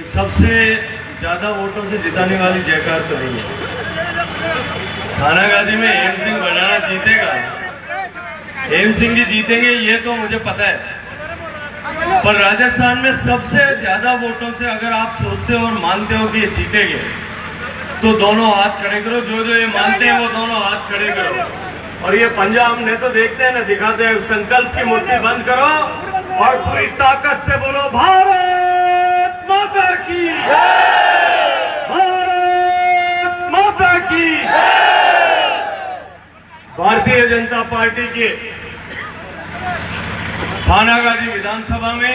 सबसे ज्यादा वोटों से जिताने वाली जयकार तो नहीं है। थानागाजी में हेम सिंह भडाना जीतेगा, हेम सिंह जी जीतेंगे ये तो मुझे पता है, पर राजस्थान में सबसे ज्यादा वोटों से अगर आप सोचते हो और मानते हो कि ये जीतेंगे तो दोनों हाथ खड़े करो। जो जो ये मानते हैं वो दोनों हाथ खड़े करो। और ये पंजाब ने तो देखते हैं ना, दिखाते हैं। संकल्प की मुट्ठी बंद करो और पूरी ताकत से बोलो भारत माता की, भारत माता की। भारतीय जनता पार्टी के थानागाजी विधानसभा में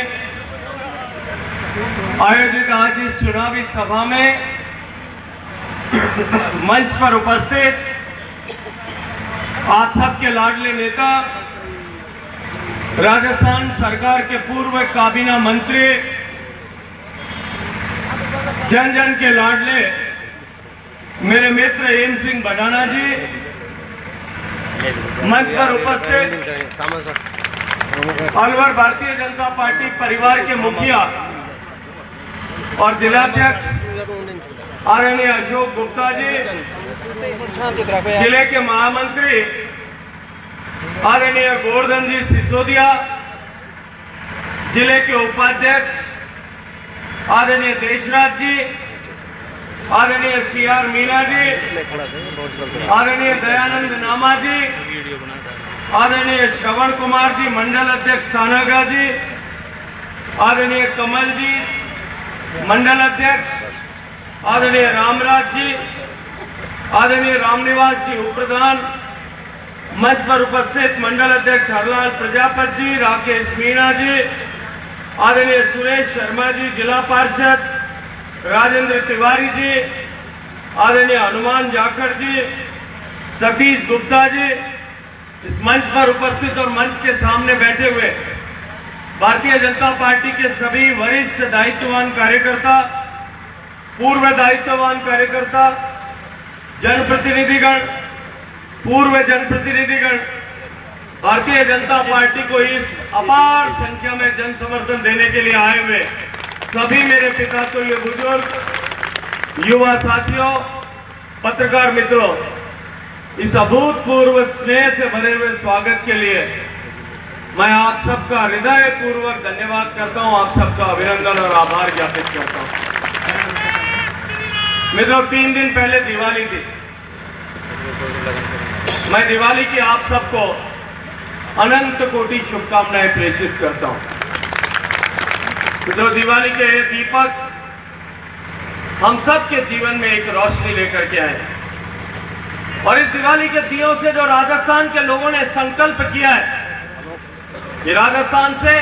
आयोजित आज इस चुनावी सभा में मंच पर उपस्थित आप सबके लाडले नेता, राजस्थान सरकार के पूर्व काबीना मंत्री, जन जन के लाडले मेरे मित्र हेम सिंह भडाना जी, मंच पर उपस्थित अलवर भारतीय जनता पार्टी परिवार के मुखिया और जिलाध्यक्ष आदरणीय अशोक गुप्ता जी, जिले के महामंत्री आदरणीय गोवर्धन जी सिसोदिया, जिले के उपाध्यक्ष आदरणीय देशराज जी, आदरणीय सीआर मीना जी, आदरणीय दयानंद नामा जी, आदरणीय श्रवण कुमार जी मंडल अध्यक्ष थानागाजी, आदरणीय कमल जी मंडल अध्यक्ष, आदरणीय रामराज जी, आदरणीय रामनिवास जी उपप्रधान, मंच पर उपस्थित मंडल अध्यक्ष हरलाल प्रजापति जी, राकेश मीणा जी, आदरणीय सुरेश शर्मा जी जिला पार्षद, राजेंद्र तिवारी जी, आदरणीय हनुमान जाखड़ जी, सतीश गुप्ता जी, इस मंच पर उपस्थित और मंच के सामने बैठे हुए भारतीय जनता पार्टी के सभी वरिष्ठ दायित्ववान कार्यकर्ता, पूर्व दायित्ववान कार्यकर्ता, जनप्रतिनिधिगण, पूर्व जनप्रतिनिधिगण, भारतीय जनता पार्टी को इस अपार संख्या में जन समर्थन देने के लिए आए हुए सभी मेरे पिता तो ये बुजुर्ग, युवा साथियों, पत्रकार मित्रों, इस अभूतपूर्व स्नेह से भरे हुए स्वागत के लिए मैं आप सबका हृदयपूर्वक धन्यवाद करता हूं, आप सबका अभिनंदन और आभार ज्ञापित करता हूं। मित्रों, 3 दिन पहले दिवाली थी। मैं दिवाली की आप सबको अनंत कोटि शुभकामनाएं प्रेषित करता हूं। मित्रों, दिवाली के ये दीपक हम सबके जीवन में एक रोशनी लेकर के आए और इस दिवाली के दियों से जो राजस्थान के लोगों ने संकल्प किया है कि राजस्थान से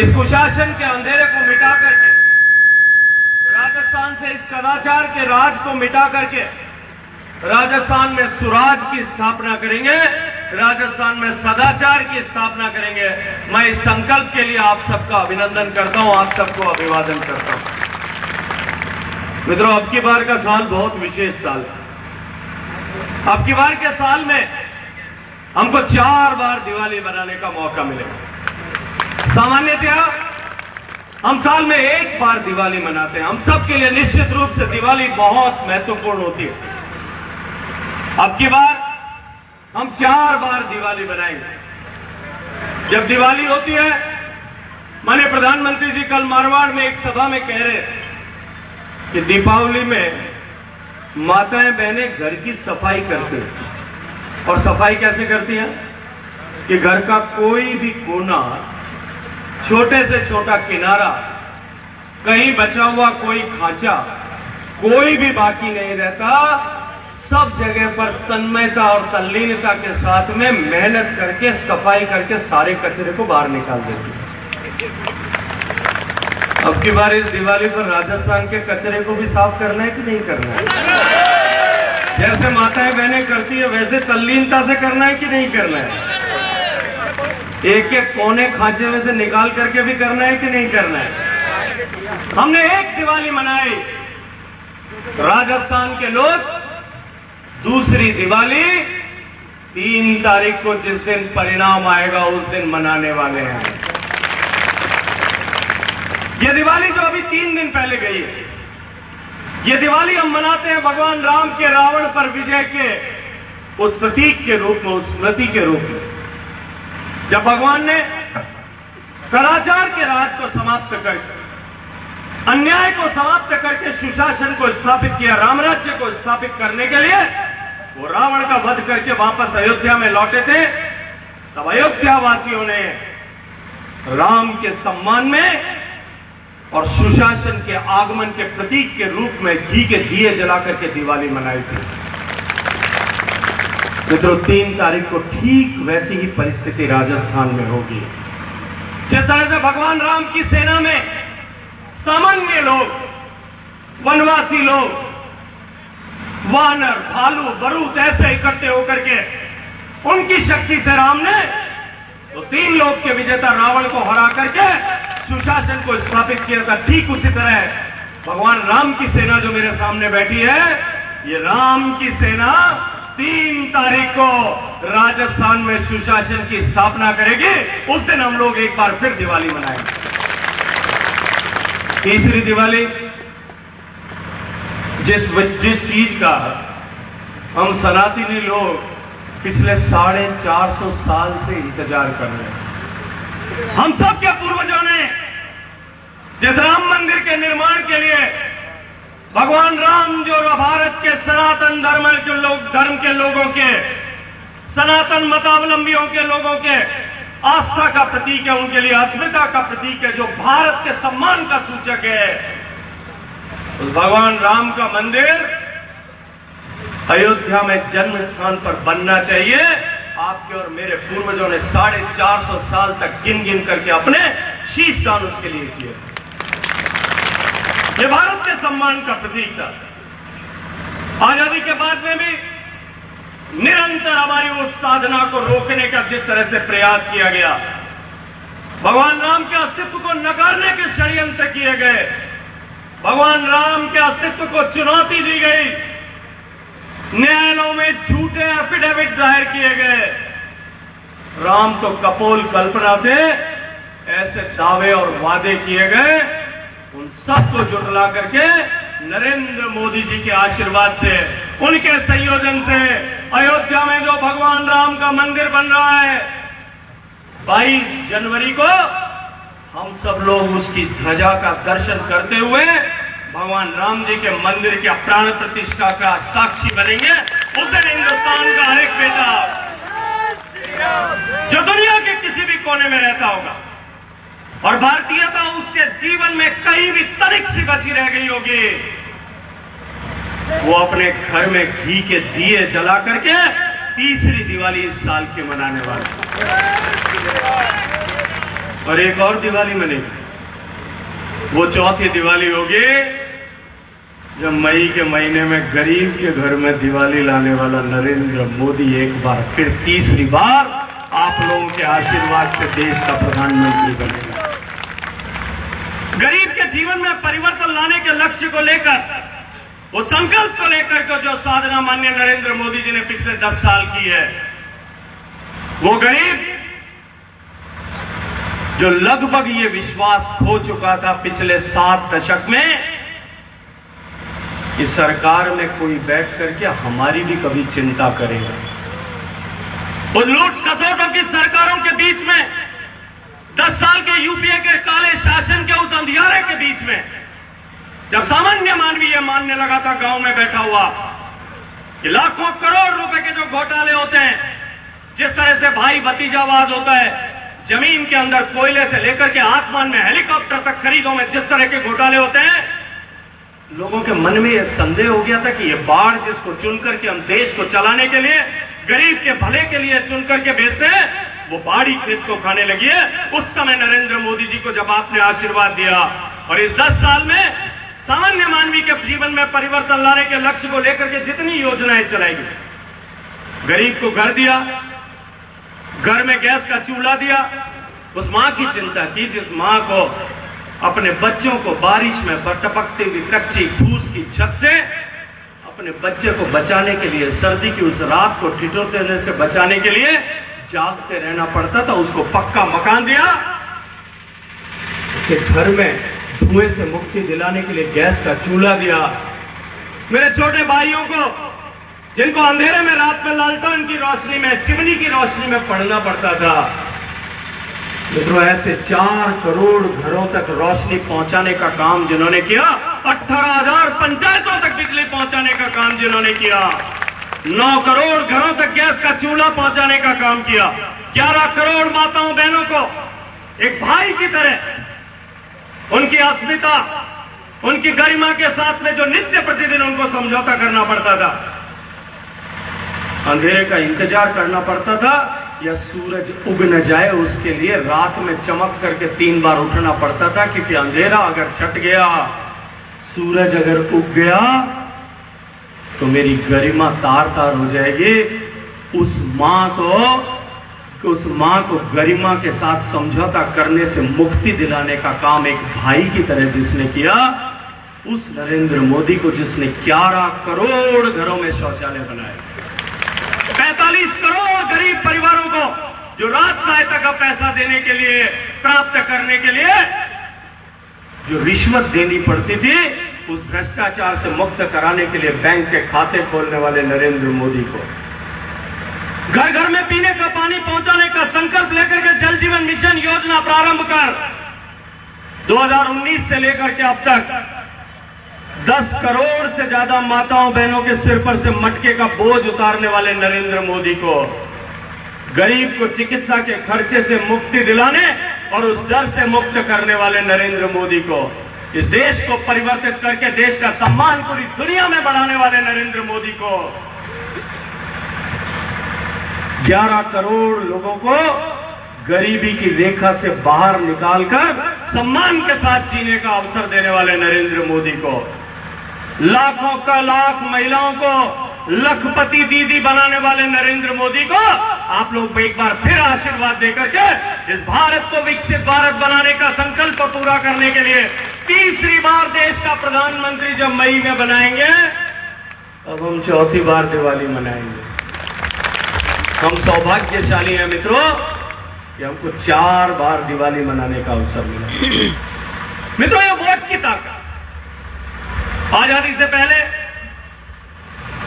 इस कुशासन के अंधेरे को मिटा करके, राजस्थान से इस कदाचार के राज को मिटा करके राजस्थान में सुराज की स्थापना करेंगे, राजस्थान में सदाचार की स्थापना करेंगे। मैं इस संकल्प के लिए आप सबका अभिनंदन करता हूं, आप सबको अभिवादन करता हूं। मित्रों, अब की बार का साल बहुत विशेष साल है। अब की बार के साल में हमको 4 बार दिवाली मनाने का मौका मिलेगा। सामान्यतया हम साल में 1 बार दिवाली मनाते हैं। हम सबके लिए निश्चित रूप से दिवाली बहुत महत्वपूर्ण होती है। अब की बार हम 4 बार दिवाली मनाएंगे। जब दिवाली होती है, माननीय प्रधानमंत्री जी कल मारवाड़ में एक सभा में कह रहे कि दीपावली में माताएं बहनें घर की सफाई करती हैं। और सफाई कैसे करती हैं कि घर का कोई भी कोना, छोटे से छोटा किनारा, कहीं बचा हुआ कोई खांचा, कोई भी बाकी नहीं रहता। सब जगह पर तन्मयता और तल्लीनता के साथ में मेहनत करके, सफाई करके सारे कचरे को बाहर निकाल देती है। अब की बार इस दिवाली पर राजस्थान के कचरे को भी साफ करना है कि नहीं करना है? जैसे माताएं बहनें करती है वैसे तल्लीनता से करना है कि नहीं करना है? एक एक कोने खांचे में से निकाल करके भी करना है कि नहीं करना है? हमने एक दिवाली मनाई, राजस्थान के लोग दूसरी दिवाली 3 तारीख को जिस दिन परिणाम आएगा उस दिन मनाने वाले हैं। ये ये दिवाली जो अभी 3 दिन पहले गई है, ये दिवाली हम मनाते हैं भगवान राम के रावण पर विजय के उस प्रतीक के रूप में, उस स्मृति के रूप में, जब भगवान ने कदाचार के राज को समाप्त करके, अन्याय को समाप्त करके सुशासन को स्थापित किया, रामराज्य को स्थापित करने के लिए वो रावण का वध करके वापस अयोध्या में लौटे थे। तब अयोध्या वासियों ने राम के सम्मान में और सुशासन के आगमन के प्रतीक के रूप में घी के दिए जला करके दिवाली मनाई थी। मित्रों, 3 तारीख को ठीक वैसी ही परिस्थिति राजस्थान में होगी। जिस तरह से भगवान राम की सेना में सामान्य लोग, वनवासी लोग, वानर, भालू, बरूद ऐसे इकट्ठे होकर के उनकी शक्ति से राम ने तो 3 लोक के विजेता रावण को हरा करके सुशासन को स्थापित किया था। ठीक उसी तरह भगवान राम की सेना जो मेरे सामने बैठी है, ये राम की सेना 3 तारीख को राजस्थान में सुशासन की स्थापना करेगी। उस दिन हम लोग एक बार फिर दिवाली मनाएंगे। तीसरी दिवाली, जिस चीज का हम सनातनी लोग पिछले 450 साल से इंतजार कर रहे हैं। हम सब के पूर्वजों ने जिस राम मंदिर के निर्माण के लिए भगवान राम जो भारत के सनातन धर्म के लोगों के, सनातन मतावलंबियों के लोगों के आस्था का प्रतीक है, उनके लिए अस्मिता का प्रतीक है, जो भारत के सम्मान का सूचक है, उस भगवान राम का मंदिर अयोध्या में जन्म स्थान पर बनना चाहिए। आपके और मेरे पूर्वजों ने 450 साल तक गिन गिन करके अपने शीश दान उसके लिए किए। ये भारत के सम्मान का प्रतीक था। आजादी के बाद में भी निरंतर हमारी उस साधना को रोकने का जिस तरह से प्रयास किया गया, भगवान राम के अस्तित्व को नकारने के षड्यंत्र किए गए, भगवान राम के अस्तित्व को चुनौती दी गई, न्यायालयों में झूठे एफिडेविट दायर किए गए। राम तो कपोल कल्पना थे, ऐसे दावे और वादे किए गए। उन सबको जुटला करके नरेंद्र मोदी जी के आशीर्वाद से, उनके संयोजन से अयोध्या में जो भगवान राम का मंदिर बन रहा है, 22 जनवरी को हम सब लोग उसकी ध्वजा का दर्शन करते हुए भगवान राम जी के मंदिर के प्राण प्रतिष्ठा का साक्षी बनेंगे। उस दिन हिंदुस्तान का हर एक बेटा जो दुनिया के किसी भी कोने में रहता होगा और भारतीयता उसके जीवन में कहीं भी तनिक सी बची रह गई होगी, वो अपने घर में घी के दिए जला करके तीसरी दिवाली इस साल की मनाने वाले। और एक और दिवाली मनेगी, वो चौथी दिवाली होगी जब मई के महीने में गरीब के घर में दिवाली लाने वाला नरेंद्र मोदी एक बार फिर तीसरी बार आप लोगों के आशीर्वाद से देश का प्रधानमंत्री बनेगा। गरीब के जीवन में परिवर्तन लाने के लक्ष्य को लेकर, वो संकल्प को लेकर के जो साधना माननीय नरेंद्र मोदी जी ने पिछले 10 साल की है, वो गरीब जो लगभग ये विश्वास खो चुका था पिछले 7 दशक में कि सरकार में कोई बैठ करके हमारी भी कभी चिंता करेगा। उन लूट खसोटों की सरकारों के बीच में, 10 साल के यूपीए के काले शासन के उस अंधियारे के बीच में, जब सामान्य मानवी यह मानने लगा था गांव में बैठा हुआ कि लाखों करोड़ रुपए के जो घोटाले होते हैं, जिस तरह से भाई भतीजावाद होता है, जमीन के अंदर कोयले से लेकर के आसमान में हेलीकॉप्टर तक खरीदों में जिस तरह के घोटाले होते हैं, लोगों के मन में यह संदेह हो गया था कि यह बाढ़ जिसको चुन करके हम देश को चलाने के लिए, गरीब के भले के लिए चुन करके भेजते हैं, वो बाढ़ी खेत को खाने लगी है। उस समय नरेंद्र मोदी जी को जब आपने आशीर्वाद दिया और इस 10 साल में सामान्य मानवी के जीवन में परिवर्तन लाने के लक्ष्य को लेकर के जितनी योजनाएं चलाई गई, गरीब को घर दिया, घर में गैस का चूल्हा दिया, उस मां की चिंता की जिस मां को अपने बच्चों को बारिश में टपकती हुई कच्ची फूस की छत से अपने बच्चे को बचाने के लिए, सर्दी की उस रात को ठिठुरने से बचाने के लिए जागते रहना पड़ता था, उसको पक्का मकान दिया, उसके घर में धुएं से मुक्ति दिलाने के लिए गैस का चूल्हा दिया। मेरे छोटे भाइयों को जिनको अंधेरे में रात में लालटेन की रोशनी में, चिमनी की रोशनी में पढ़ना पड़ता था, मित्रों ऐसे 4 करोड़ घरों तक रोशनी पहुंचाने का काम जिन्होंने किया, 18,000 पंचायतों तक बिजली पहुंचाने का काम जिन्होंने किया, 9 करोड़ घरों तक गैस का चूल्हा पहुंचाने का काम किया, 11 करोड़ माताओं बहनों को एक भाई की तरह उनकी अस्मिता, उनकी गरिमा के साथ में जो नित्य प्रतिदिन उनको समझौता करना पड़ता था, अंधेरे का इंतजार करना पड़ता था, या सूरज उग न जाए उसके लिए रात में चमक करके 3 बार उठना पड़ता था, क्योंकि अंधेरा अगर छट गया, सूरज अगर उग गया तो मेरी गरिमा तार तार हो जाएगी। उस मां को गरिमा के साथ समझौता करने से मुक्ति दिलाने का काम एक भाई की तरह जिसने किया, उस नरेंद्र मोदी को जिसने 11 करोड़ घरों में शौचालय बनाए, 45 करोड़ गरीब परिवारों को जो रात सहायता का पैसा देने के लिए, प्राप्त करने के लिए जो रिश्वत देनी पड़ती थी, उस भ्रष्टाचार से मुक्त कराने के लिए बैंक के खाते खोलने वाले नरेंद्र मोदी को, घर घर में पीने का पानी पहुंचाने का संकल्प लेकर के जल जीवन मिशन योजना प्रारंभ कर 2019 से लेकर के अब तक 10 करोड़ से ज्यादा माताओं बहनों के सिर पर से मटके का बोझ उतारने वाले नरेंद्र मोदी को, गरीब को चिकित्सा के खर्चे से मुक्ति दिलाने और उस डर से मुक्त करने वाले नरेंद्र मोदी को, इस देश को परिवर्तित करके देश का सम्मान पूरी दुनिया में बढ़ाने वाले नरेंद्र मोदी को, 11 करोड़ लोगों को गरीबी की रेखा से बाहर निकालकर सम्मान के साथ जीने का अवसर देने वाले नरेंद्र मोदी को, लाखों का लाख महिलाओं को लखपति दीदी बनाने वाले नरेंद्र मोदी को आप लोग एक बार फिर आशीर्वाद देकर के इस भारत को विकसित भारत बनाने का संकल्प पूरा करने के लिए तीसरी बार देश का प्रधानमंत्री जब मई में बनाएंगे, तब हम चौथी बार दिवाली मनाएंगे। हम सौभाग्यशाली हैं मित्रों कि हमको 4 बार दिवाली मनाने का अवसर मिला। मित्रों, ये वोट की ताकत। आजादी से पहले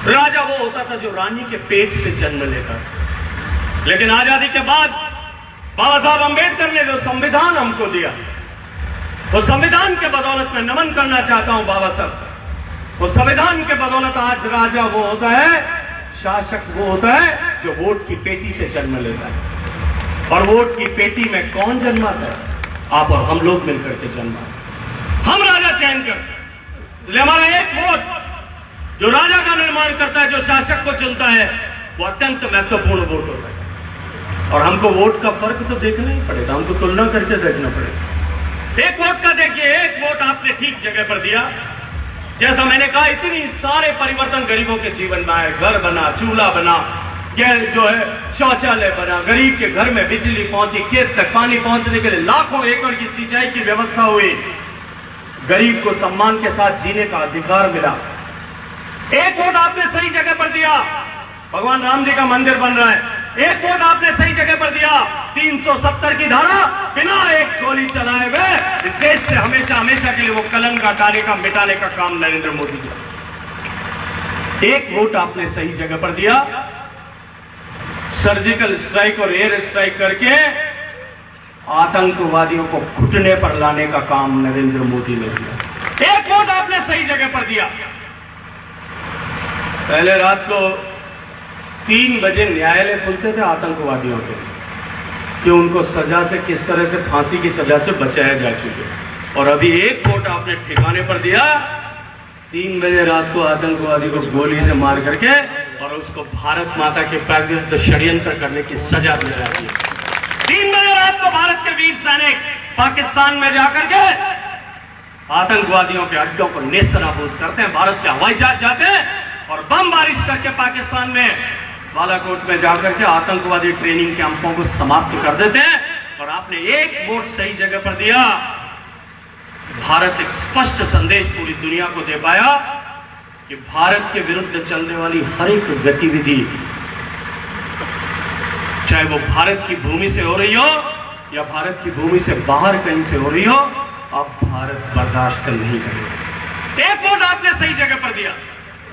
राजा वो होता था जो रानी के पेट से जन्म लेता था, लेकिन आजादी के बाद बाबा साहब अंबेडकर ने जो संविधान हमको दिया, वो संविधान के बदौलत मैं नमन करना चाहता हूं बाबा साहब। वो संविधान के बदौलत आज राजा वो होता है, शासक वो होता है जो वोट की पेटी से जन्म लेता है। और वोट की पेटी में कौन जन्माता है? आप और हम लोग मिलकर के जन्माते। हम राजा चयन करते हैं, इसलिए हमारा एक वोट जो राजा का निर्माण करता है, जो शासक को चुनता है, वो अत्यंत महत्वपूर्ण वोट होता है। और हमको वोट का फर्क तो देखना ही पड़ेगा, हमको तुलना करके देखना पड़ेगा। एक वोट का देखिए, एक वोट आपने ठीक जगह पर दिया। जैसा मैंने कहा, इतनी सारे परिवर्तन गरीबों के जीवन में आए, घर बना, चूल्हा बना, जो है शौचालय बना, गरीब के घर में बिजली पहुंची, खेत तक पानी पहुंचने के लिए लाखों एकड़ की सिंचाई की व्यवस्था हुई, गरीब को सम्मान के साथ जीने का अधिकार मिला। एक वोट आपने सही जगह पर दिया, भगवान राम जी का मंदिर बन रहा है। एक वोट आपने सही जगह पर दिया, 370 की धारा बिना एक गोली चलाए हुए इस देश से हमेशा हमेशा के लिए वो कलंक हटाने का, मिटाने का काम नरेंद्र मोदी जी। एक वोट आपने सही जगह पर दिया, सर्जिकल स्ट्राइक और एयर स्ट्राइक करके आतंकवादियों को घुटने पर लाने का काम नरेंद्र मोदी ने किया। एक वोट आपने सही जगह पर दिया। पहले रात को 3 बजे न्यायालय खुलते थे आतंकवादियों के, कि उनको सजा से किस तरह से, फांसी की सजा से बचाया जा चुके। और अभी एक वोट आपने ठिकाने पर दिया, 3 बजे रात को आतंकवादी को गोली से मार करके और उसको भारत माता के विरुद्ध षड्यंत्र करने की सजा दी जाती है। 3 बजे रात को भारत के वीर सैनिक पाकिस्तान में जाकर के आतंकवादियों के अड्डों को नेस्तनाबूद करते हैं। भारत के हवाई जहाज जाते हैं और बम बारिश करके पाकिस्तान में बालाकोट में जाकर के आतंकवादी ट्रेनिंग कैंपों को समाप्त कर देते हैं। और आपने एक वोट सही जगह पर दिया, भारत एक स्पष्ट संदेश पूरी दुनिया को दे पाया कि भारत के विरुद्ध चलने वाली हर एक गतिविधि, चाहे वो भारत की भूमि से हो रही हो या भारत की भूमि से बाहर कहीं से हो रही हो, अब भारत बर्दाश्त नहीं करेगा। एक वोट आपने सही जगह पर दिया।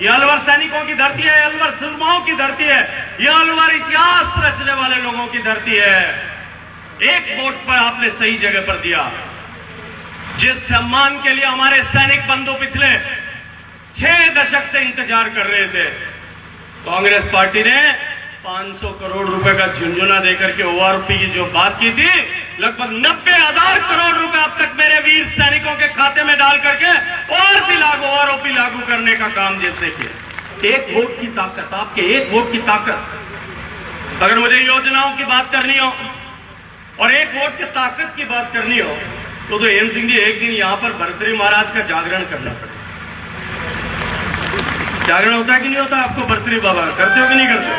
ये अलवर सैनिकों की धरती है, अलवर सुरमाओं की धरती है, ये अलवर इतिहास रचने वाले लोगों की धरती है। एक वोट पर आपने सही जगह पर दिया। जिस सम्मान के लिए हमारे सैनिक बंधु पिछले 6 दशक से इंतजार कर रहे थे, कांग्रेस पार्टी ने 500 करोड़ रुपए का झुंझुना देकर के ओआरओपी की जो बात की थी, लगभग 90,000 करोड़ रुपए अब तक मेरे वीर सैनिकों के खाते में डाल करके और भी ओआरओपी लागू करने का काम जिसने किया। एक वोट की ताकत, आपके एक वोट की ताकत। अगर मुझे योजनाओं की बात करनी हो और एक वोट की ताकत की बात करनी हो तो हेम सिंह जी एक दिन यहां पर भर्तृहरि महाराज का जागरण करना पड़ेगा। जागरण होता है कि नहीं होता? आपको भर्तृहरि बाबा करते हो कि नहीं करते?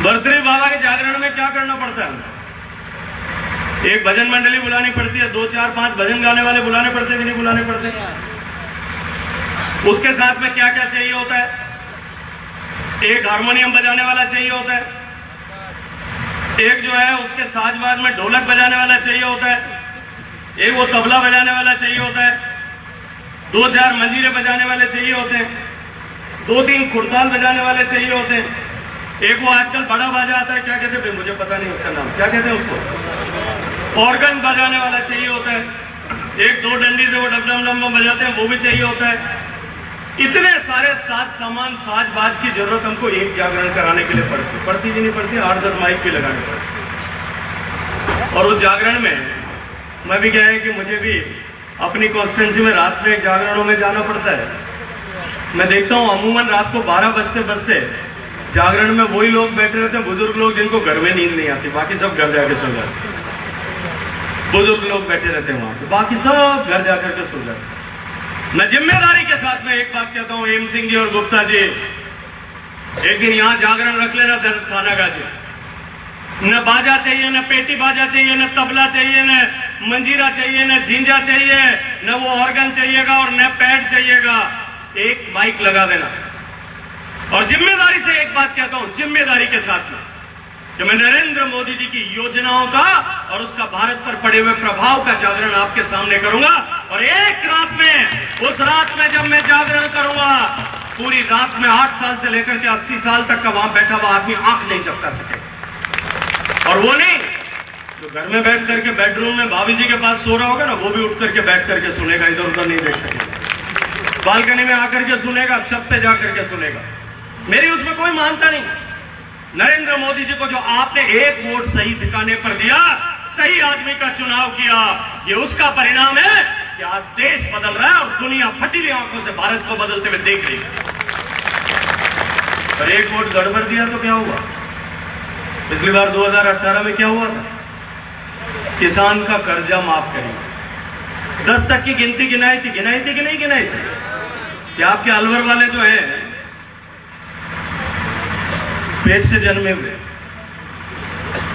भर्तृहरि बाबा के जागरण में क्या करना पड़ता है? एक भजन मंडली बुलानी पड़ती है, 2, 4, 5 भजन गाने वाले बुलाने पड़ते हैं कि नहीं बुलाने पड़ते? उसके साथ में क्या क्या चाहिए होता है? एक हारमोनियम बजाने वाला चाहिए होता है, एक जो है उसके साजबाज में ढोलक बजाने वाला चाहिए होता है, एक वो तबला बजाने वाला चाहिए होता है, 2-4 मंजीरे बजाने वाले चाहिए होते हैं, 2-3 खुड़ताल बजाने वाले चाहिए होते हैं, एक वो आजकल बड़ा बाजा आता है, क्या कहते हैं मुझे पता नहीं उसका नाम, क्या कहते हैं उसको, ऑर्गन बजाने वाला चाहिए होता है, एक 2 डंडी से वो डबडम डम बजाते हैं वो भी चाहिए होता है। इतने सारे साज सामान साजबाज की जरूरत हमको एक जागरण कराने के लिए पड़ती भी नहीं पड़ती, 8-10 माइक भी लगाने पड़ते। और उस जागरण में मैं भी क्या है कि मुझे भी अपनी कॉन्स्टिट्यूंसी में रात में जागरणों में जाना पड़ता है। मैं देखता हूं अमूमन रात को 12 बजते जागरण में वही लोग बैठे रहते हैं, बुजुर्ग लोग जिनको घर में नींद नहीं आती, बाकी सब घर जाके सो जाते। बुजुर्ग लोग बैठे रहते हैं वहां पे, बाकी सब घर जाकर के सो जाते। मैं जिम्मेदारी के साथ में एक बात कहता हूं, हेम सिंह जी और गुप्ता जी, एक दिन यहां जागरण रख लेना थानागाजी। न बाजा चाहिए, न पेटी बाजा चाहिए, न तबला चाहिए, न मंजीरा चाहिए, न झींझा चाहिए, न वो ऑर्गन चाहिएगा और न पैड चाहिएगा। एक माइक लगा देना। और जिम्मेदारी से एक बात कहता हूं, जिम्मेदारी के साथ में, कि मैं नरेंद्र मोदी जी की योजनाओं का और उसका भारत पर पड़े हुए प्रभाव का जागरण आपके सामने करूंगा। और एक रात में, उस रात में जब मैं जागरण करूंगा, पूरी रात में 8 साल से लेकर के 80 साल तक का वहां बैठा हुआ आदमी आंख नहीं झपका सके। और वो नहीं जो घर में बैठ करके बेडरूम में भाभी जी के पास सो रहा होगा ना, वो भी उठ करके बैठ करके सुनेगा, इधर उधर नहीं देख सकेगा, बालकनी में आकर के सुनेगा, छत पे जाकर के सुनेगा। मेरी उसमें कोई मानता नहीं। नरेंद्र मोदी जी को जो आपने एक वोट सही ठिकाने पर दिया, सही आदमी का चुनाव किया, ये उसका परिणाम है कि आज देश बदल रहा है और दुनिया फटी हुई आंखों से भारत को बदलते हुए देख रही है। पर एक वोट गड़बड़ दिया तो क्या हुआ? पिछली बार 2018 में क्या हुआ था? किसान का कर्जा माफ करेंगे। 10 तक की गिनती गिनाई थी कि नहीं गिनाई थी? कि आपके अलवर वाले जो हैं पेट से जन्मे हुए,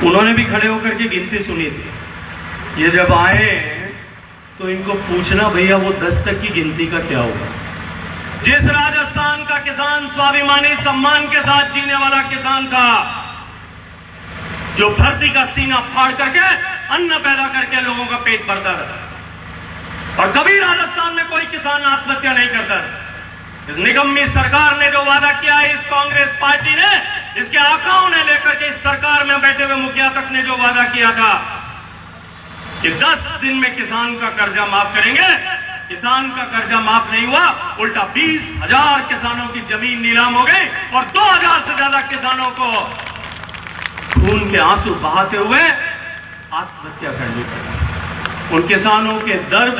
उन्होंने भी खड़े होकर के गिनती सुनी थी। ये जब आए तो इनको पूछना, भैया वो 10 तक की गिनती का क्या होगा? जिस राजस्थान का किसान स्वाभिमानी सम्मान के साथ जीने वाला किसान था, जो धरती का सीना फाड़ करके अन्न पैदा करके लोगों का पेट भरता रहा, और कभी राजस्थान में कोई किसान आत्महत्या नहीं करता। इस निगम्मी सरकार ने जो वादा किया है, इस कांग्रेस पार्टी ने, इसके आकाओं ने लेकर के इस सरकार में बैठे हुए मुखिया तक ने जो वादा किया था कि 10 दिन में किसान का कर्जा माफ करेंगे, किसान का कर्जा माफ नहीं हुआ, उल्टा 20,000 किसानों की जमीन नीलाम हो गई और 2,000 से ज्यादा किसानों को खून के आंसू बहाते हुए आत्महत्या करनी पड़ी। उन किसानों के दर्द,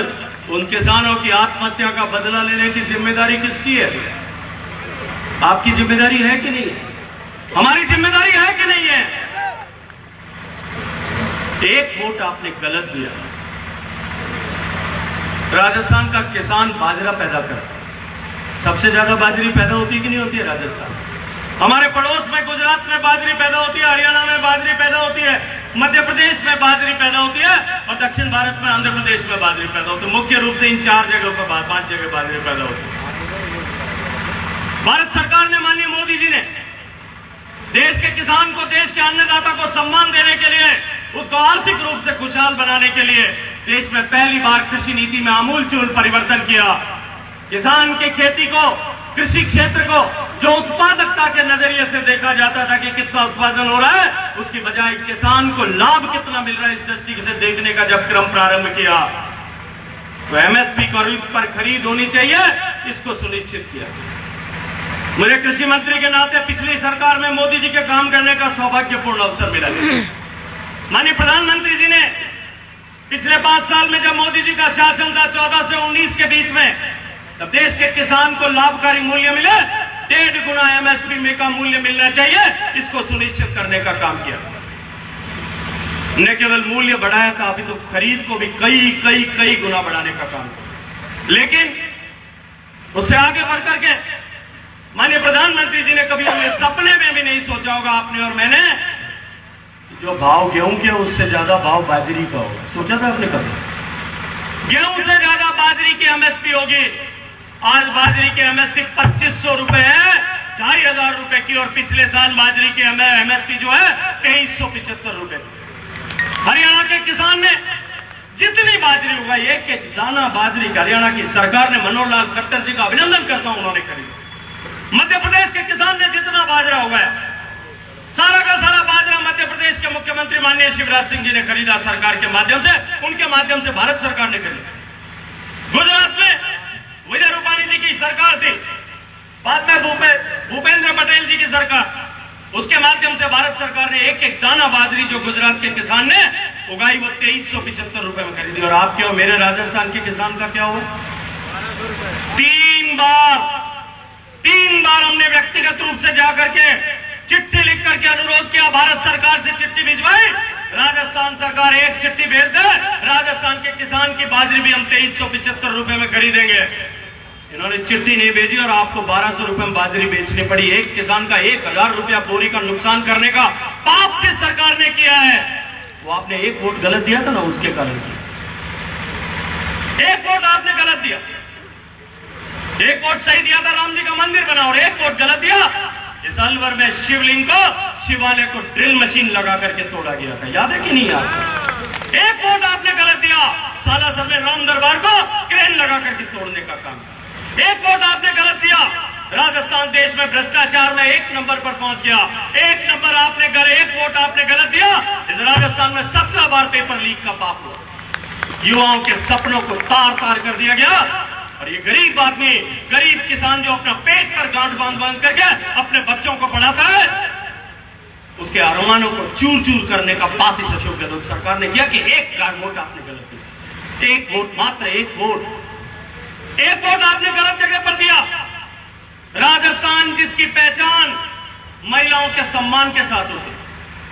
उन किसानों की आत्महत्या का बदला लेने की जिम्मेदारी किसकी है? आपकी जिम्मेदारी है कि नहीं है? हमारी जिम्मेदारी है कि नहीं है? एक वोट आपने गलत दिया। राजस्थान का किसान बाजरा पैदा करता है, सबसे ज्यादा बाजरी पैदा होती है कि नहीं होती है राजस्थान? हमारे पड़ोस में गुजरात में बाजरी पैदा होती है, हरियाणा में बाजरी पैदा होती है, मध्य प्रदेश में बाजरी पैदा होती है और दक्षिण भारत में आंध्र प्रदेश में बाजरी पैदा होती है। मुख्य रूप से इन 4 जगहों पर 5 जगह बाजरी पैदा होती है। भारत सरकार ने, माननीय मोदी जी ने, देश के किसान को, देश के अन्नदाता को सम्मान देने के लिए उसको आर्थिक रूप से खुशहाल बनाने के लिए देश में पहली बार कृषि नीति में आमूलचूल परिवर्तन किया। किसान की खेती को, कृषि क्षेत्र को जो उत्पादकता के नजरिए से देखा जाता था कि कितना उत्पादन हो रहा है, उसकी बजाय किसान को लाभ कितना मिल रहा है इस दृष्टि से देखने का जब क्रम प्रारंभ किया तो एमएसपी पर खरीद होनी चाहिए, इसको सुनिश्चित किया। मुझे कृषि मंत्री के नाते पिछली सरकार में मोदी जी के काम करने का सौभाग्यपूर्ण अवसर मिला। माननीय प्रधानमंत्री जी ने पिछले 5 साल में जब मोदी जी का शासन था 14 से 19 के बीच में, तब देश के किसान को लाभकारी मूल्य मिले, 1.5 गुना एमएसपी में का मूल्य मिलना चाहिए, इसको सुनिश्चित करने का काम किया। न केवल मूल्य बढ़ाया था, अभी तो खरीद को भी कई गुना बढ़ाने का काम किया। लेकिन उससे आगे बढ़कर के माननीय प्रधानमंत्री जी ने कभी अपने सपने में भी नहीं सोचा होगा, आपने और मैंने, जो भाव गेहूं के उससे ज्यादा भाव बाजरी का होगा। सोचा था आपने कभी? गेहूं से ज्यादा बाजरी की एमएसपी होगी। आज बाजरी की एमएसपी 2500 रुपए है, 2500 रुपए की, और पिछले साल बाजरी की एमएसपी जो है 2375 रुपए। हरियाणा के किसान ने जितनी बाजरी उगाई, एक एक दाना बाजरी का हरियाणा की सरकार ने, मनोहर लाल खट्टर जी का अभिनंदन करता हूं, उन्होंने खरीदा। मध्य प्रदेश के किसान ने जितना बाजरा उगाया, सारा का सारा बाजरा मध्य प्रदेश के मुख्यमंत्री माननीय शिवराज सिंह जी ने खरीदा सरकार के माध्यम से, उनके माध्यम से भारत सरकार ने खरीदा। गुजरात में विजय रूपाणी जी की सरकार थी, बाद में भूपेंद्र पटेल जी की सरकार, उसके माध्यम से भारत सरकार ने एक एक दाना बाजरी जो गुजरात के किसान ने उगाई वो 2375 रुपए में खरीदी। और आपके और मेरे राजस्थान के किसान का क्या हुआ? 3 बार हमने व्यक्तिगत रूप से जाकर के चिट्ठी लिख करके अनुरोध किया, भारत सरकार से चिट्ठी भिजवाई, राजस्थान सरकार एक चिट्ठी भेज दे, राजस्थान के किसान की बाजरी भी हम 2375 रुपए में खरीदेंगे। इन्होंने चिट्ठी नहीं भेजी और आपको 1200 रुपए में बाजरी बेचनी पड़ी। एक किसान का 1000 रुपया बोरी का नुकसान करने का पाप जिस सरकार ने किया है, वो आपने एक वोट गलत दिया था ना, उसके कारण एक वोट आपने गलत दिया। एक वोट सही दिया था, राम जी का मंदिर बना, और एक वोट गलत दिया, इस अलवर में शिवलिंग को, शिवालय को ड्रिल मशीन लगा करके तोड़ा गया था। याद है कि नहीं याद? एक वोट आपने गलत दिया, सालासर में राम दरबार को क्रेन लगा करके तोड़ने का काम। एक वोट आपने गलत दिया, राजस्थान देश में भ्रष्टाचार में 1 नंबर पर पहुंच गया। 1 नंबर आपने एक वोट आपने गलत दिया, इस राजस्थान में 17 बार पेपर लीक का पाप हुआ। युवाओं के सपनों को तार तार कर दिया गया, और ये गरीब आदमी, गरीब किसान जो अपना पेट पर गांठ बांध करके अपने बच्चों को पढ़ाता है, उसके अरमानों को चूर चूर करने का पाप इस अशोक गहलोत सरकार ने किया कि एक वोट आपने गलत दिया। 1 वोट, मात्र 1 वोट आपने गलत जगह पर दिया। राजस्थान जिसकी पहचान महिलाओं के सम्मान के साथ होती,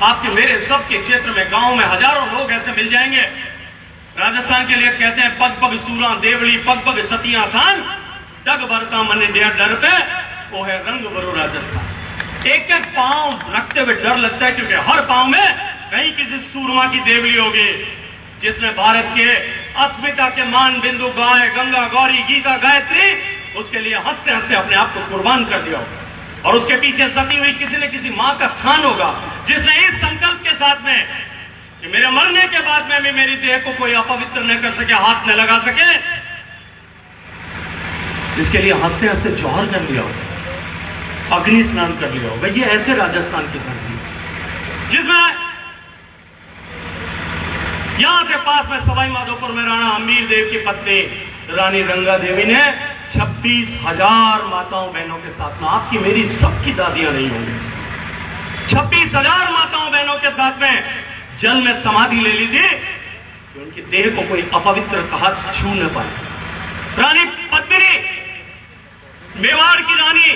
आपके मेरे सबके क्षेत्र में, गांव में हजारों लोग ऐसे मिल जाएंगे। राजस्थान के लिए कहते हैं पग पग सूरा देवली, पग पग सतिया थान, डग भरता मन डर पे, वो है रंग भरो राजस्थान। एक एक पांव रखते हुए डर लगता है, क्योंकि हर पांव में कहीं किसी सूरमा की देवली होगी जिसने भारत के अस्मिता के मान बिंदु गाय, गंगा, गौरी, गीता, गायत्री, उसके लिए हंसते हंसते अपने आप को कुर्बान कर दिया होगा। और उसके पीछे सती हुई किसी न किसी मां का थान होगा, जिसने इस संकल्प के साथ में कि मेरे मरने के बाद में भी मेरी देह को कोई अपवित्र न कर सके, हाथ न लगा सके, इसके लिए हंसते हंसते जौहर कर लिया होगा, अग्नि स्नान कर लिया होगा। ये ऐसे राजस्थान की धरती जिसमें यहां से पास में सवाई माधोपुर में राणा हमीर देव की पत्नी रानी रंगा देवी ने 26,000 माताओं बहनों के साथ में, आपकी मेरी सबकी दादियां नहीं होंगी, 26,000 माताओं बहनों के साथ में जल में समाधि ले ली थी कि उनकी देह को कोई अपवित्र हाथ छू न पाए। रानी पद्मिनी, मेवाड़ की रानी,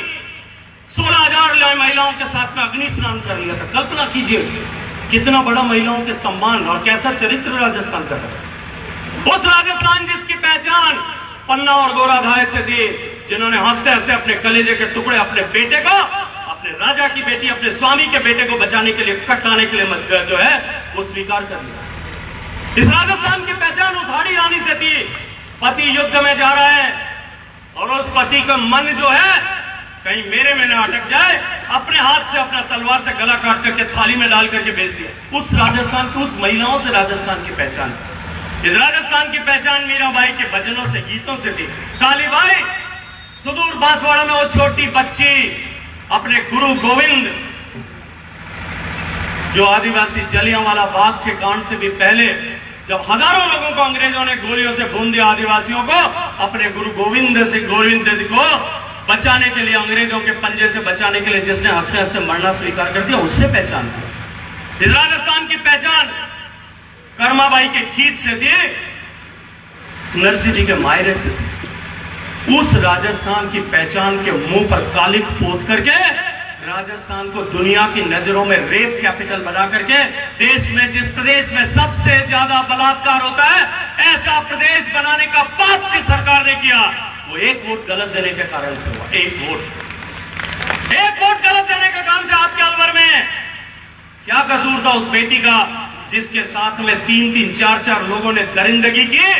16,000 महिलाओं के साथ में अग्नि स्नान कर लिया था। कल्पना कीजिए कितना बड़ा महिलाओं के सम्मान और कैसा चरित्र राजस्थान का है। उस राजस्थान जिसकी पहचान पन्ना और गोराधाय से थी, जिन्होंने हंसते हंसते अपने कलेजे के टुकड़े अपने बेटे को, अपने राजा की बेटी, अपने स्वामी के बेटे को बचाने के लिए, कटाने के लिए जो है वो स्वीकार कर लिया। इस राजस्थान की पहचान उस हाड़ी रानी से थी। पति युद्ध में जा रहा है और उस पति का मन जो है कहीं मेरे में न अटक जाए, अपने हाथ से अपना तलवार से गला काट करके थाली में डाल करके बेच दिया। उस राजस्थान की, उस महिलाओं से राजस्थान की पहचान, इस राजस्थान की पहचान मीराबाई के भजनों से, गीतों से थी। कालीबाई सुदूर बांसवाड़ा में वो छोटी बच्ची अपने गुरु गोविंद, जो आदिवासी जलियांवाला बाग के कांड से भी पहले, जब हजारों लोगों को अंग्रेजों ने गोलियों से भून दिया, आदिवासियों को, अपने गुरु गोविंद को बचाने के लिए, अंग्रेजों के पंजे से बचाने के लिए, जिसने हंसते हंसते मरना स्वीकार कर दिया, उससे पहचान थी। इस राजस्थान की पहचान कर्माबाई के खींच से थी, नरसिंह जी के मायरे से थी। उस राजस्थान की पहचान के मुंह पर कालिक पोत करके राजस्थान को दुनिया की नजरों में रेप कैपिटल बना करके, देश में, जिस प्रदेश में सबसे ज्यादा बलात्कार होता है, ऐसा प्रदेश बनाने का पाप की सरकार ने किया। वो एक वोट गलत देने के कारण से हुआ। एक वोट गलत देने के कारण से आपके अलवर में क्या कसूर था उस बेटी का, जिसके साथ में 3-3, 4-4 लोगों ने दरिंदगी की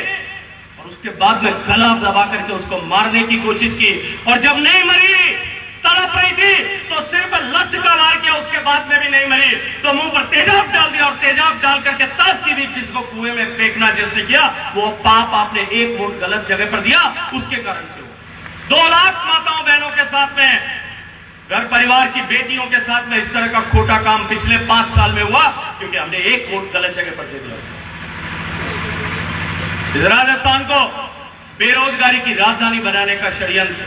और उसके बाद में गला दबा करके उसको मारने की कोशिश की, और जब नहीं मरी, तड़प रही थी, तो सिर पर लठ का वार किया, उसके बाद में भी नहीं मरी तो मुंह पर तेजाब डाल दिया, और तेजाब डाल करके तड़पती भी किसको कुएं में फेंकना जिसने किया, वो पाप आपने एक वोट गलत जगह पर दिया, उसके कारण से हुआ। 2 लाख माताओं बहनों के साथ में, घर परिवार की बेटियों के साथ में इस तरह का खोटा काम पिछले 5 साल में हुआ, क्योंकि हमने एक वोट गलत जगह पर दे दिया। इस राजस्थान को बेरोजगारी की राजधानी बनाने का षड्यंत्र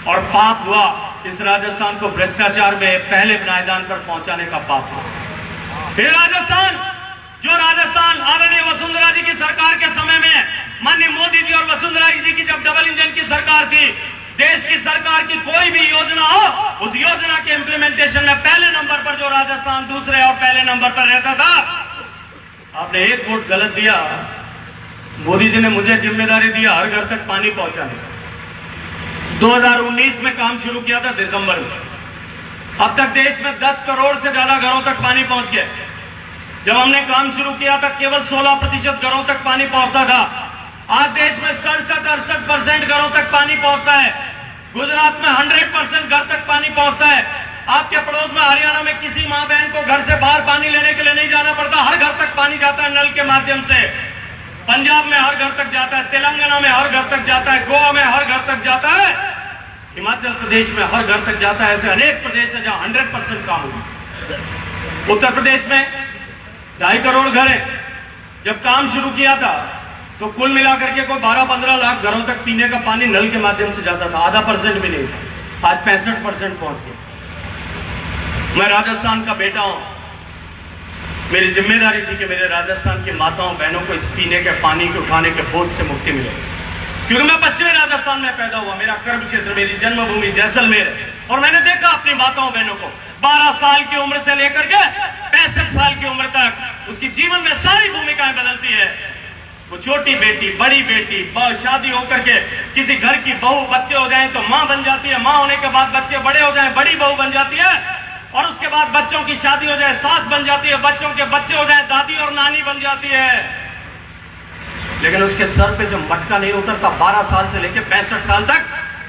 और पाप हुआ। इस राजस्थान को भ्रष्टाचार में पहले पायदान पर पहुंचाने का पाप हुआ। ये राजस्थान, जो राजस्थान आदरणीय वसुंधरा जी की सरकार के समय में, माननीय मोदी जी और वसुंधरा जी की जब डबल इंजन की सरकार थी, देश की सरकार की कोई भी योजना हो, उस योजना के इंप्लीमेंटेशन में पहले नंबर पर जो राजस्थान दूसरे और पहले नंबर पर रहता था। आपने एक वोट गलत दिया। मोदी जी ने मुझे जिम्मेदारी दिया हर घर तक पानी पहुंचाने का। 2019 में काम शुरू किया था दिसंबर में। अब तक देश में 10 करोड़ से ज्यादा घरों तक पानी पहुंच गया। जब हमने काम शुरू किया था केवल 16% घरों तक पानी पहुंचता था। आज देश में 67-68% घरों तक पानी पहुंचता है। गुजरात में 100% घर तक पानी पहुंचता है। आपके पड़ोस में हरियाणा में किसी मां बहन को घर से बाहर पानी लेने के लिए नहीं जाना पड़ता, हर घर तक पानी जाता है नल के माध्यम से। पंजाब में हर घर तक जाता है, तेलंगाना में हर घर तक जाता है, गोवा में हर घर तक जाता है, हिमाचल प्रदेश में हर घर तक जाता है। ऐसे अनेक प्रदेश है जहां 100% काम हुआ। उत्तर प्रदेश में 2.5 करोड़ घर है। जब काम शुरू किया था तो कुल मिलाकर के कोई 12-15 लाख घरों तक पीने का पानी नल के माध्यम से जाता था, आधा % भी नहीं था। आज 65% पहुंच गया। मैं राजस्थान का बेटा हूं। मेरी जिम्मेदारी थी कि मेरे राजस्थान की माताओं बहनों को इस पीने के पानी के उठाने के बोझ से मुक्ति मिले, क्योंकि मैं पश्चिमी राजस्थान में पैदा हुआ। मेरा कर्म क्षेत्र, मेरी जन्मभूमि जैसलमेर है, और मैंने देखा अपनी माताओं बहनों को 12 साल की उम्र से लेकर के 65 साल की उम्र तक उसकी जीवन में सारी भूमिकाएं बदलती है। वो छोटी बेटी, बड़ी बेटी, शादी होकर के किसी घर की बहू, बच्चे हो जाएं तो मां बन जाती है, मां होने के बाद बच्चे बड़े हो जाएं बड़ी बहू बन जाती है, और उसके बाद बच्चों की शादी हो जाए सास बन जाती है, बच्चों के बच्चे हो जाए दादी और नानी बन जाती है। लेकिन उसके सर पे जो मटका नहीं उतरता 12 साल से लेकर 65 साल तक,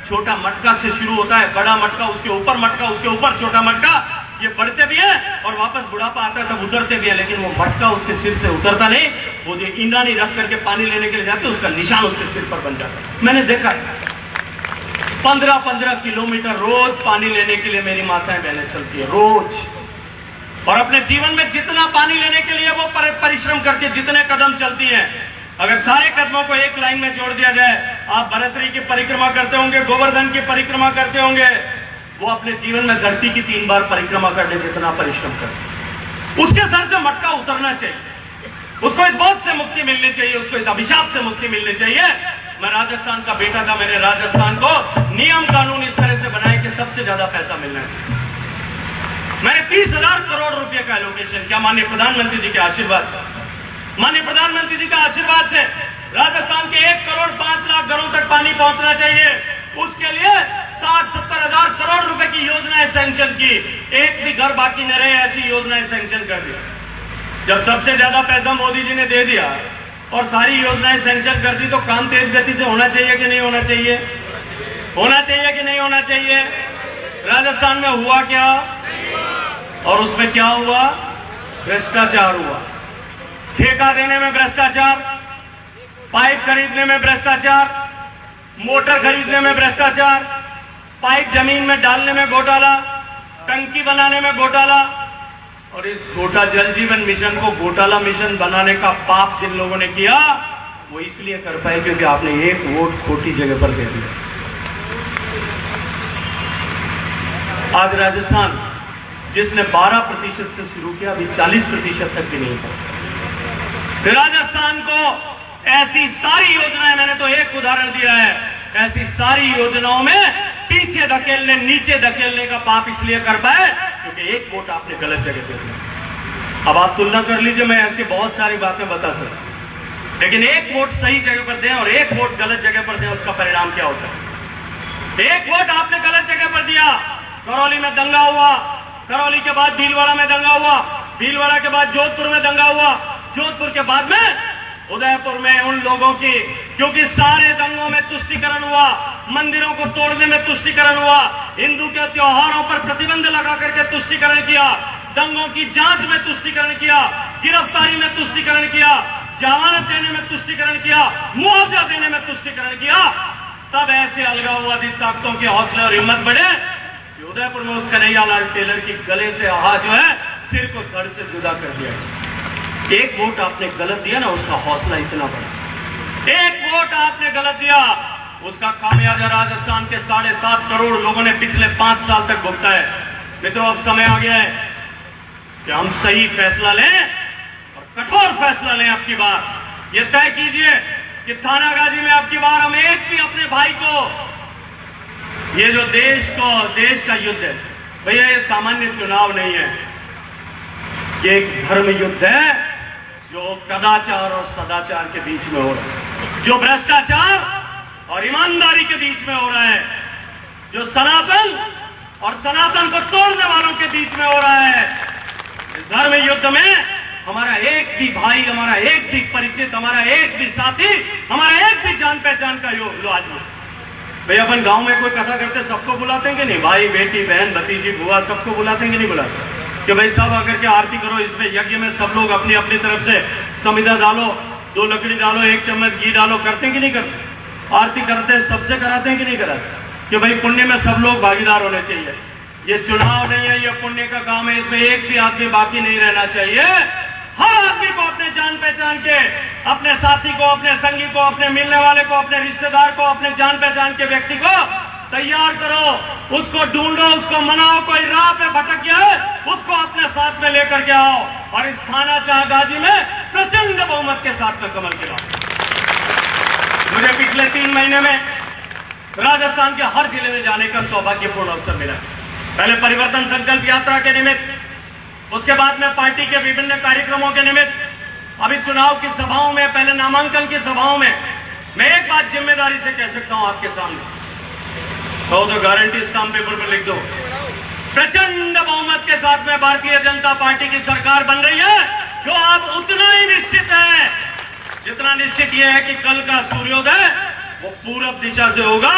छोटा मटका से शुरू होता है, बड़ा मटका, उसके ऊपर मटका, उसके ऊपर छोटा मटका, ये बढ़ते भी है और वापस बुढ़ापा आता है तब उतरते भी है, लेकिन वो मटका उसके सिर से उतरता नहीं। वो जो ईंडानी रख करके पानी लेने के लिए जाते उसका निशान उसके सिर पर बन जाता है। मैंने देखा है 15-15 किलोमीटर रोज पानी लेने के लिए मेरी माताएं बहनें चलती है रोज, और अपने जीवन में जितना पानी लेने के लिए वो परिश्रम करती है, जितने कदम चलती है, अगर सारे कदमों को एक लाइन में जोड़ दिया जाए, आप भरतरी की परिक्रमा करते होंगे, गोवर्धन की परिक्रमा करते होंगे, वो अपने जीवन में धरती की 3 बार परिक्रमा करने जितना परिश्रम करते। उसके सर से मटका उतरना चाहिए, उसको इस बोझ से मुक्ति मिलनी चाहिए, उसको इस अभिशाप से मुक्ति मिलनी चाहिए। मैं राजस्थान का बेटा था, मेरे राजस्थान को नियम कानून इस तरह से बनाए कि सबसे ज्यादा पैसा मिलना चाहिए। मैंने 30,000 करोड़ रुपए का एलोकेशन किया माननीय प्रधानमंत्री जी के आशीर्वाद से। माननीय प्रधानमंत्री जी का आशीर्वाद से राजस्थान के 1 करोड़ 5 लाख घरों तक पानी पहुंचना चाहिए। उसके लिए 60-70 हजार करोड़ रुपए की योजनाएं सैंक्शन की, एक भी घर बाकी न रहे ऐसी योजनाएं सैंक्शन कर दी। जब सबसे ज्यादा पैसा मोदी जी ने दे दिया और सारी योजनाएं सैंक्शन कर दी, तो काम तेज गति से होना चाहिए कि नहीं होना चाहिए? होना चाहिए कि नहीं होना चाहिए? राजस्थान में हुआ क्या? और उसमें क्या हुआ? भ्रष्टाचार हुआ। ठेका देने में भ्रष्टाचार, पाइप खरीदने में भ्रष्टाचार, मोटर खरीदने में भ्रष्टाचार, पाइप जमीन में डालने में घोटाला, टंकी बनाने में घोटाला। और इस जल जीवन मिशन को घोटाला मिशन बनाने का पाप जिन लोगों ने किया वो इसलिए कर पाए क्योंकि आपने एक वोट खोटी जगह पर दे दिया। आज राजस्थान जिसने 12% से शुरू किया अभी 40% तक भी नहीं पहुंचा। राजस्थान को ऐसी सारी योजनाएं, मैंने तो एक उदाहरण दिया है, ऐसी सारी योजनाओं में पीछे धकेलने, नीचे धकेलने का पाप इसलिए कर पाए क्योंकि एक वोट आपने गलत जगह दे दिया। अब आप तुलना कर लीजिए, मैं ऐसी बहुत सारी बातें बता सकता हूं, लेकिन एक वोट सही जगह पर दें और एक वोट गलत जगह पर दें, उसका परिणाम क्या होता है? एक वोट आपने गलत जगह पर दिया, करौली में दंगा हुआ, करौली के बाद भीलवाड़ा में दंगा हुआ, भीलवाड़ा के बाद जोधपुर में दंगा हुआ, जोधपुर के बाद में उदयपुर में उन लोगों की, क्योंकि सारे दंगों में तुष्टीकरण हुआ, मंदिरों को तोड़ने में तुष्टीकरण हुआ, हिंदू के त्योहारों पर प्रतिबंध लगा करके तुष्टीकरण किया, दंगों की जांच में तुष्टीकरण किया, गिरफ्तारी में तुष्टीकरण किया, जमानत देने में तुष्टीकरण किया, मुआवजा देने में तुष्टीकरण किया। तब ऐसे अलगाववादी ताकतों के हौसले और हिम्मत बढ़े कि उदयपुर में उस कन्हैयालाल टेलर की गले से हाथ जो है सिर को धड़ से जुदा कर दिया। एक वोट आपने गलत दिया ना, उसका हौसला इतना बड़ा। एक वोट आपने गलत दिया, उसका खामियाजा राजस्थान के 7.5 करोड़ लोगों ने पिछले 5 साल तक भुगता है। मित्रों, अब समय आ गया है कि हम सही फैसला लें और कठोर फैसला लें। अब की बार ये तय कीजिए कि थानागाजी में अब की बार हम एक भी अपने भाई को, ये जो देश का युद्ध है भैया, ये सामान्य चुनाव नहीं है, ये एक धर्म युद्ध है जो कदाचार और सदाचार के बीच में हो रहा है, जो भ्रष्टाचार और ईमानदारी के बीच में हो रहा है, जो सनातन और सनातन को तोड़ने वालों के बीच में हो रहा है। इस धर्म युद्ध में हमारा एक भी भाई, हमारा एक भी परिचित, हमारा एक भी साथी, हमारा एक भी जान पहचान का आदमी। भाई अपन गांव में कोई कथा करते सबको बुलाते हैं कि नहीं? भाई, बेटी, बहन, भतीजी, बुआ, सबको बुलाते हैं कि नहीं बुलाते? कि भाई सब आकर के आरती करो, इसमें यज्ञ में सब लोग अपनी अपनी तरफ से समिधा डालो, 2 लकड़ी डालो, 1 चम्मच घी डालो, करते हैं कि नहीं करते? आरती करते हैं, सबसे कराते हैं कि नहीं कराते? कि भाई पुण्य में सब लोग भागीदार होने चाहिए। ये चुनाव नहीं है, ये पुण्य का काम है, इसमें एक भी आदमी बाकी नहीं रहना चाहिए। हर आदमी को अपने जान पहचान के, अपने साथी को, अपने संगी को, अपने मिलने वाले को, अपने रिश्तेदार को, अपने जान पहचान के व्यक्ति को तैयार करो, उसको ढूंढो, उसको मनाओ। कोई राह पे भटक गया है, उसको अपने साथ में लेकर के आओ और इस थानागाजी में प्रचंड बहुमत के साथ में कमल खिलाओ। मुझे पिछले 3 महीने में राजस्थान के हर जिले में जाने का सौभाग्यपूर्ण अवसर मिला। पहले परिवर्तन संकल्प यात्रा के निमित्त, उसके बाद में पार्टी के विभिन्न कार्यक्रमों के निमित्त, अभी चुनाव की सभाओं में, पहले नामांकन की सभाओं में। मैं एक बात जिम्मेदारी से कह सकता हूं आपके सामने, तो गारंटी स्टाम्प पेपर पर लिख दो, प्रचंड बहुमत के साथ में भारतीय जनता पार्टी की सरकार बन रही है, जो अब उतना ही निश्चित है जितना निश्चित यह है कि कल का सूर्योदय वो पूरब दिशा से होगा,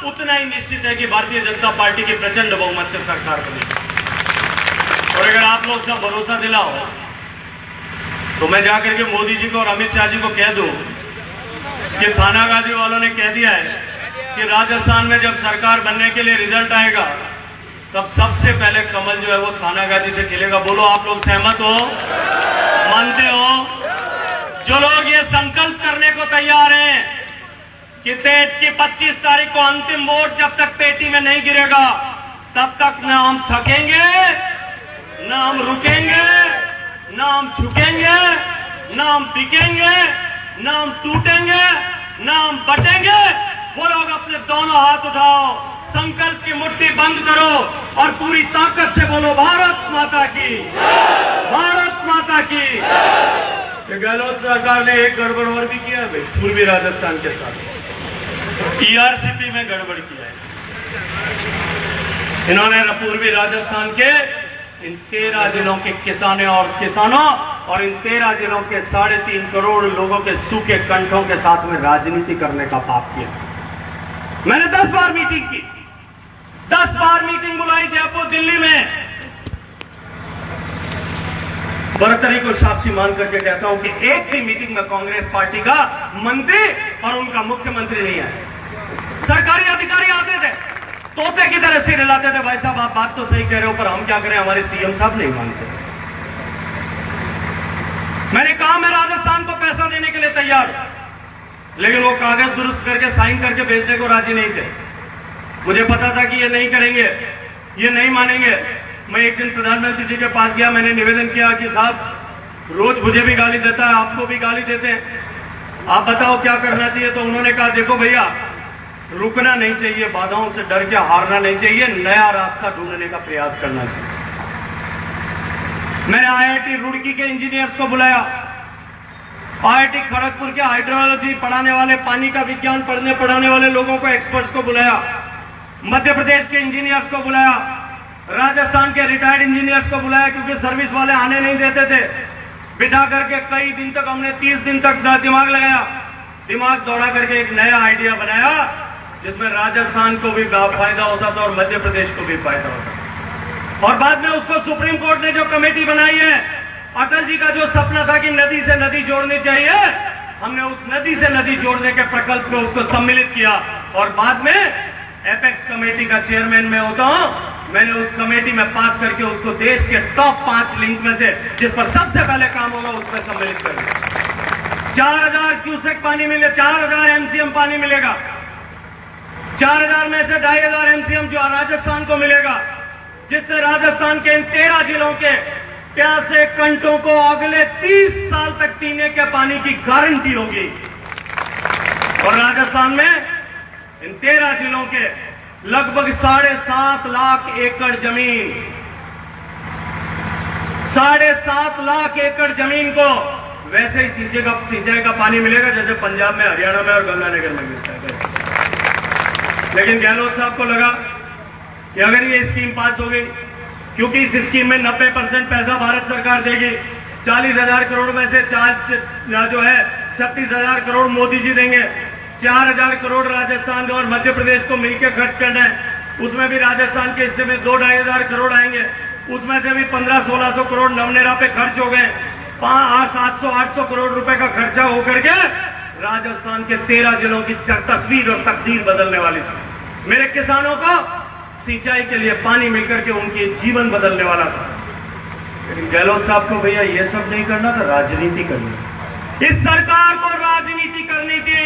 उतना ही निश्चित है कि भारतीय जनता पार्टी की प्रचंड बहुमत से सरकार बनेगी। और अगर आप लोग सब भरोसा दिलाओ तो मैं जाकर के मोदी जी को और अमित शाह जी को कह दूं कि थानागाजी वालों ने कह दिया है कि राजस्थान में जब सरकार बनने के लिए रिजल्ट आएगा तब सबसे पहले कमल जो है वो थानागाजी से खिलेगा। बोलो, आप लोग सहमत हो? मानते हो? जो लोग ये संकल्प करने को तैयार हैं कि सेठ की 25 तारीख को अंतिम वोट जब तक पेटी में नहीं गिरेगा तब तक न हम थकेंगे, न हम रुकेंगे, न हम झुकेंगे, न हम बिकेंगे, न हम टूटेंगे, न हम बटेंगे, वो लोग अपने दोनों हाथ उठाओ, संकल्प की मुट्ठी बंद करो और पूरी ताकत से बोलो, भारत माता की, भारत माता की। गहलोत सरकार ने एक गड़बड़ और भी किया है पूर्वी राजस्थान के साथ, ईआरसीपी में गड़बड़ किया है। इन्होंने पूर्वी राजस्थान के इन 13 जिलों के किसानों और इन 13 जिलों के 3.5 करोड़ लोगों के सूखे कंठों के साथ में राजनीति करने का पाप किया। मैंने 10 बार मीटिंग की, 10 बार मीटिंग बुलाई जयपुर, दिल्ली में। बरतरी को साक्षी मान करके कहता हूं कि एक भी मीटिंग में कांग्रेस पार्टी का मंत्री और उनका मुख्यमंत्री नहीं आया। सरकारी अधिकारी आते थे, तोते की तरह सिर हिलाते थे, भाई साहब आप बात तो सही कह रहे हो पर हम क्या करें, हमारे सीएम साहब नहीं मानते। मैंने कहा मैं राजस्थान को पैसा देने के लिए तैयार हूं, लेकिन वो कागज दुरुस्त करके साइन करके भेजने को राजी नहीं थे। मुझे पता था कि ये नहीं करेंगे, ये नहीं मानेंगे। मैं एक दिन प्रधानमंत्री जी के पास गया, मैंने निवेदन किया कि साहब रोज मुझे भी गाली देता है, आपको भी गाली देते हैं, आप बताओ क्या करना चाहिए। तो उन्होंने कहा देखो भैया, रुकना नहीं चाहिए, बाधाओं से डर के हारना नहीं चाहिए, नया रास्ता ढूंढने का प्रयास करना चाहिए। मैंने आईआईटी रुड़की के इंजीनियर्स को बुलाया, आईआईटी खड़गपुर के हाइड्रोलॉजी पढ़ाने वाले, पानी का विज्ञान पढ़ाने वाले लोगों को, एक्सपर्ट्स को बुलाया, मध्य प्रदेश के इंजीनियर्स को बुलाया, राजस्थान के रिटायर्ड इंजीनियर्स को बुलाया, क्योंकि सर्विस वाले आने नहीं देते थे। बिठा करके कई दिन तक हमने 30 दिन तक दिमाग लगाया, दिमाग दौड़ा करके एक नया आइडिया बनाया जिसमें राजस्थान को भी फायदा होता था और मध्य प्रदेश को भी फायदा होता था। और बाद में उसको सुप्रीम कोर्ट ने जो कमेटी बनाई है, अटल जी का जो सपना था कि नदी से नदी जोड़नी चाहिए, हमने उस नदी से नदी जोड़ने के प्रकल्प में उसको सम्मिलित किया। और बाद में एपेक्स कमेटी का चेयरमैन मैं होता हूं, मैंने उस कमेटी में पास करके उसको देश के टॉप 5 लिंक में से जिस पर सबसे पहले काम होगा उसमें सम्मिलित कर दिया। 4000 क्यूसेक पानी मिले, 4000 एमसीएम पानी मिलेगा, 4000 में से 2500 एमसीएम जो राजस्थान को मिलेगा, जिससे राजस्थान के इन 13 जिलों के प्यासे कंटों को अगले 30 साल तक पीने के पानी की गारंटी होगी। और राजस्थान में इन 13 जिलों के लगभग 7.5 लाख एकड़ जमीन, 7.5 लाख एकड़ जमीन को वैसे ही सिंचाई का पानी मिलेगा जैसे पंजाब में, हरियाणा में और गंगानगर में मिलता है। लेकिन गहलोत साहब को लगा कि अगर ये स्कीम पास हो गई, क्योंकि इस स्कीम में 90% पैसा भारत सरकार देगी, 40,000 करोड़ में से जो है 36,000 करोड़ मोदी जी देंगे, 4,000 करोड़ राजस्थान और मध्य प्रदेश को मिलकर खर्च करना है। उसमें भी राजस्थान के हिस्से में 2-2,500 करोड़ आएंगे, उसमें से भी 1500-1600 करोड़ नवनेरा पे खर्च हो गए, 700-800 करोड़ रुपए का खर्चा होकर के राजस्थान के 13 जिलों की तस्वीर और तकदीर बदलने वाली थी। मेरे किसानों को सिंचाई के लिए पानी मिलकर के उनके जीवन बदलने वाला था। लेकिन गहलोत साहब को भैया ये सब नहीं करना था, राजनीति करनी। इस सरकार को राजनीति करनी थी।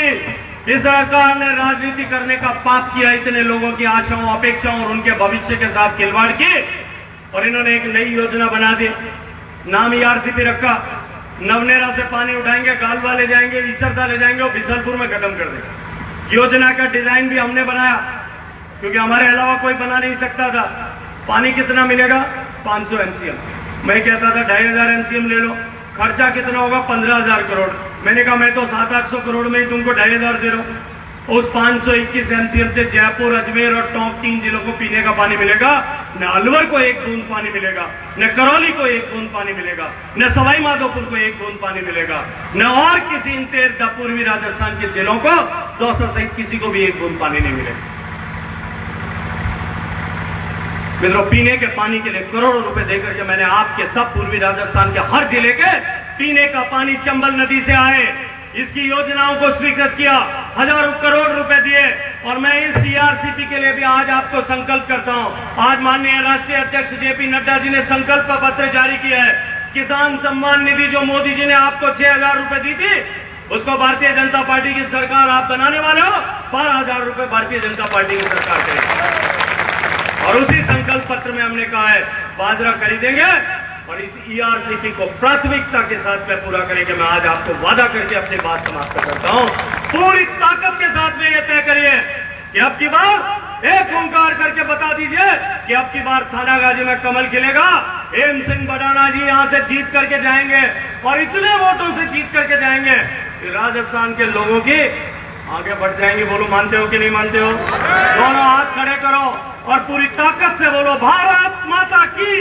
इस सरकार ने राजनीति करने का पाप किया, इतने लोगों की आशाओं, अपेक्षाओं और उनके भविष्य के साथ खिलवाड़ की। और इन्होंने एक नई योजना बना दी, नाम ईआरसीपी रखा। नवनेरा से पानी उठाएंगे, गालवा ले जाएंगे, ईसरदा ले जाएंगे और बिसलपुर में खत्म कर देंगे। योजना का डिजाइन भी हमने बनाया, क्योंकि हमारे अलावा कोई बना नहीं सकता था। पानी कितना मिलेगा? 500 एमसीएम। मैं कहता था 2,500 एमसीएम ले लो, खर्चा कितना होगा? 15,000 करोड़। मैंने कहा मैं तो 700-800 करोड़ में ही तुमको 2,500 दे रहा हूं। उस 521 एमसीएम से जयपुर, अजमेर और टोंक 3 जिलों को पीने का पानी मिलेगा। न अलवर को 1 बूंद पानी मिलेगा, न करौली को 1 बूंद पानी मिलेगा, न सवाई माधोपुर को 1 बूंद पानी मिलेगा, न और किसी इन पूर्वी राजस्थान के जिलों को 200 सहित किसी को भी 1 बूंद पानी नहीं मिलेगा। मित्रों, पीने के पानी के लिए करोड़ों रुपए देकर के मैंने आपके सब पूर्वी राजस्थान के हर जिले के पीने का पानी चंबल नदी से आए, इसकी योजनाओं को स्वीकृत किया, हजारों करोड़ रुपए दिए। और मैं इस सीआरसीपी के लिए भी आज आपको संकल्प करता हूं। आज माननीय राष्ट्रीय अध्यक्ष जेपी नड्डा जी ने संकल्प पत्र जारी किया है। किसान सम्मान निधि जो मोदी जी ने आपको 6,000 रुपए दी थी, उसको भारतीय जनता पार्टी की सरकार आप बनाने वाले हो, 12,000 रुपए भारतीय जनता पार्टी की सरकार करेगी। और उसी संकल्प पत्र में हमने कहा है बाजरा खरीदेंगे और इस ईआरसीपी को प्राथमिकता के साथ में पूरा करेंगे। मैं आज आपको वादा करके अपनी बात समाप्त करता हूं। पूरी ताकत के साथ में यह तय करिए कि अब की बार एक ओंकार करके बता दीजिए कि अब की बार थानागाजी में कमल खिलेगा। हेम सिंह बडाना जी यहां से जीत करके जाएंगे और इतने वोटों से जीत करके जाएंगे कि राजस्थान के लोगों की आगे बढ़ जाएंगे। बोलो, मानते हो कि नहीं मानते हो? दोनों हाथ खड़े करो और पूरी ताकत से बोलो, भारत माता की।